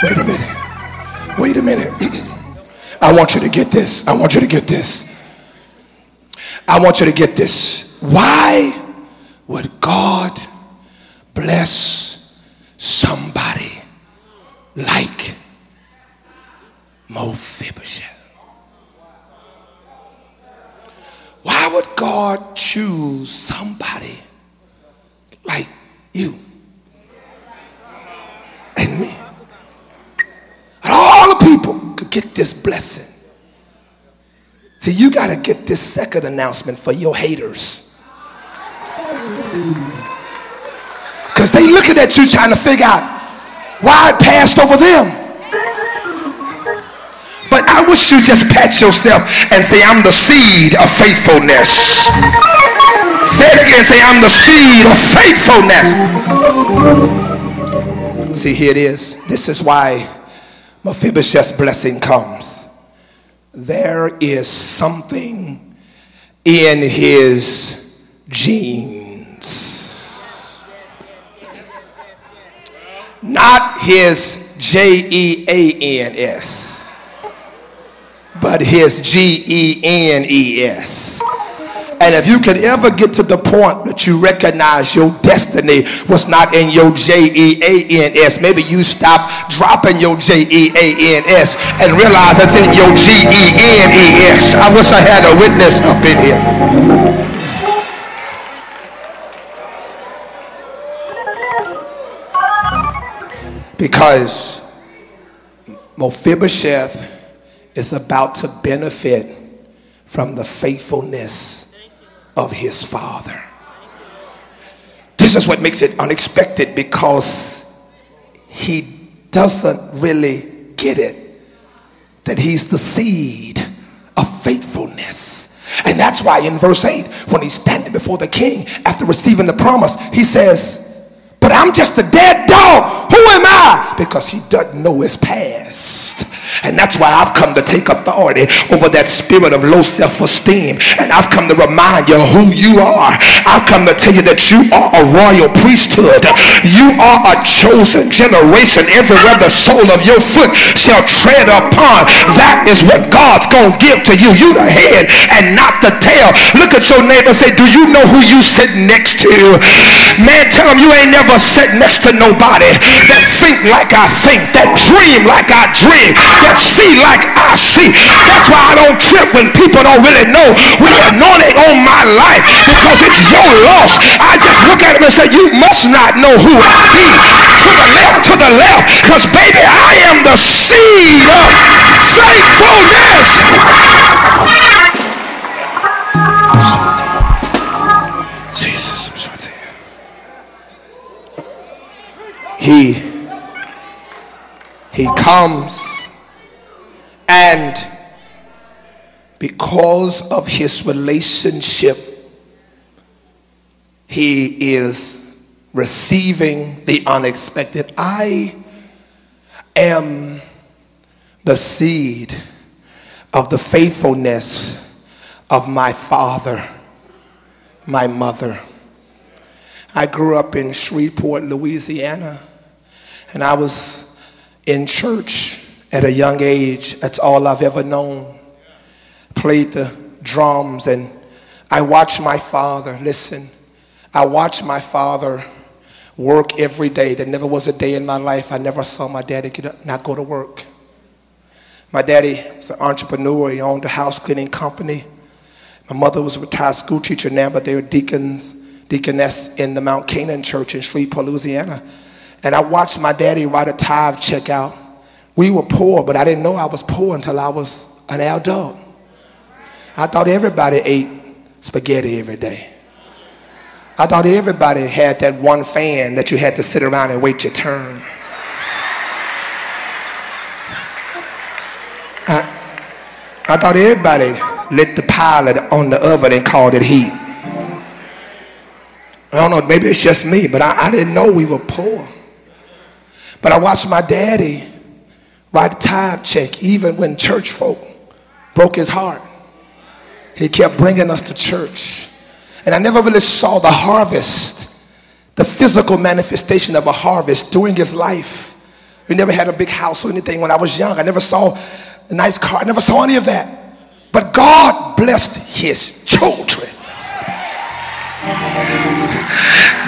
Wait a minute. Wait a minute. I want you to get this. I want you to get this. I want you to get this. Why would God bless somebody like Mephibosheth? Why would God choose somebody like you and me? And all the people could get this blessing. See, you got to get this second announcement for your haters. Because they looking at you trying to figure out why it passed over them. But I wish you just pat yourself and say, I'm the seed of faithfulness. Say it again. Say, I'm the seed of faithfulness. See, here it is. This is why Mephibosheth's blessing comes. There is something in his genes. Not his Jeans, but his Genes. And if you could ever get to the point that you recognize your destiny was not in your Jeans, maybe you stop dropping your Jeans and realize it's in your Gens. I wish I had a witness up in here. Because Mephibosheth is about to benefit from the faithfulness of his father. This is what makes it unexpected, because he doesn't really get it that he's the seed of faithfulness. And that's why in verse 8, when he's standing before the king after receiving the promise, he says, but I'm just a dead dog. Who am I? Because he doesn't know his past. And that's why I've come to take authority over that spirit of low self-esteem. And I've come to remind you who you are. I've come to tell you that you are a royal priesthood. You are a chosen generation. Everywhere the sole of your foot shall tread upon, that is what God's going to give to you. You the head and not the tail. Look at your neighbor and say, do you know who you sitting next to? Man, tell him you ain't never sat next to nobody that think like I think, that dream like I dream, that see like I see. That's why I don't trip when people don't really know the anointing on my life, because it's your loss. I just look at them and say, you must not know who I be. To the left, because baby, I am the seed of faithfulness. Jesus, I'm sorry. He comes, and because of his relationship, he is receiving the unexpected. I am the seed of the faithfulness of my father, my mother. I grew up in Shreveport, Louisiana, and I was in church at a young age. That's all I've ever known. Played the drums, and I watched my father, listen, I watched my father work every day. There never was a day in my life I never saw my daddy get up, not go to work. My daddy was an entrepreneur. He owned a house cleaning company. My mother was a retired school teacher now, but they were deaconess in the Mount Canaan church in Shreveport, Louisiana. And I watched my daddy write a tithe check out. We were poor, but I didn't know I was poor until I was an adult. I thought everybody ate spaghetti every day. I thought everybody had that one fan that you had to sit around and wait your turn. I thought everybody lit the pilot on the oven and called it heat. I don't know, maybe it's just me, but I didn't know we were poor. But I watched my daddy write a tithe check even when church folk broke his heart. He kept bringing us to church. And I never really saw the harvest, the physical manifestation of a harvest during his life. We never had a big house or anything when I was young. I never saw a nice car. I never saw any of that. But God blessed his children.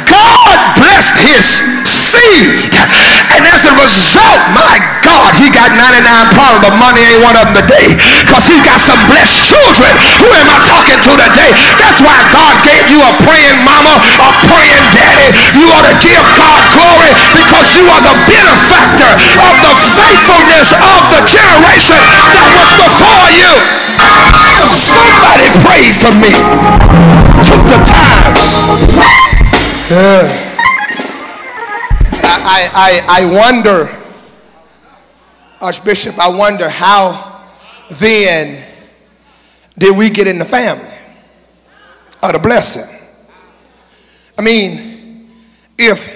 God blessed his seed. And as a result, my God, he got 99 problems, but money ain't one of them today. Because he got some blessed children. Who am I talking to today? That's why God gave you a praying mama, a praying daddy. You ought to give God glory because you are the benefactor of the faithfulness of the generation that was before you. Somebody prayed for me. Took the time. I wonder, Archbishop, I wonder how then did we get in the family of the blessing? I mean, if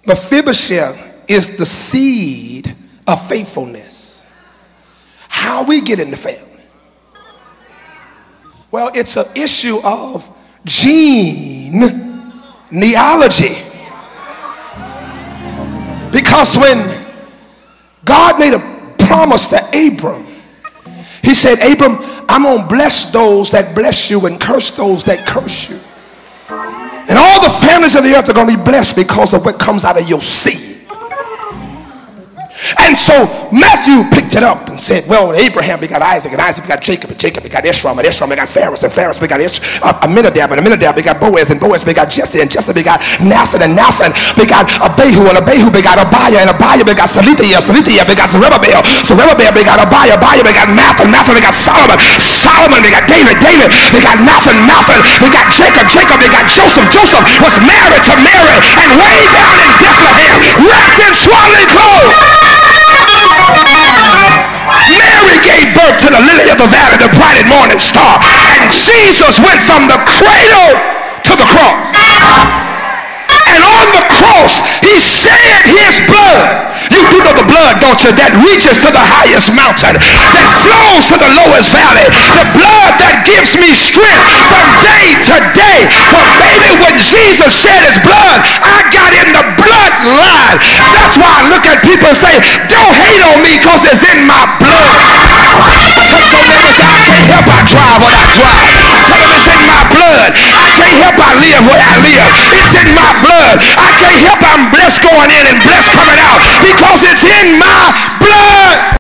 Mephibosheth is the seed of faithfulness, how we get in the family? Well, it's an issue of genealogy. Because when God made a promise to Abram, he said, Abram, I'm going to bless those that bless you and curse those that curse you. And all the families of the earth are going to be blessed because of what comes out of your seed. And so Matthew picked it up and said, well, Abraham begot Isaac, and Isaac begot Jacob, and Jacob begot Esrom, and Esrom begot Phares, and Phares begot Aminadab, and Aminadab begot Boaz, and Boaz begot Jesse, and Jesse begot Naasson, and Naasson begot Abihu, and Abihu begot Abiah, and Abiah begot Selitiah, Selitiah begot Zerubbabel, Zerubbabel begot Abiah, Abiah begot Mathan, Mathan begot Solomon, Solomon begot David, David begot Nathan, Nathan begot Jacob, Jacob begot Joseph, Joseph was married to Mary, and way down in Bethlehem, wrapped in swaddling clothes, Mary gave birth to the lily of the valley, the bright and morning star. And Jesus went from the cradle to the cross. And on the cross, he shed his blood. You do know the blood, don't you, that reaches to the highest mountain, that flows to the lowest valley. The blood that gives me strength from day to day. Well, baby, when Jesus shed his blood, I got in the bloodline. That's why I look at people and say, don't hate on me because it's in my blood. Touch your neighbor and say, I can't help I drive what I drive. Tell them it's in my blood. I can't help I live where I live. It's in my blood. I can't help I'm blessed going in and blessed coming out because it's in my blood.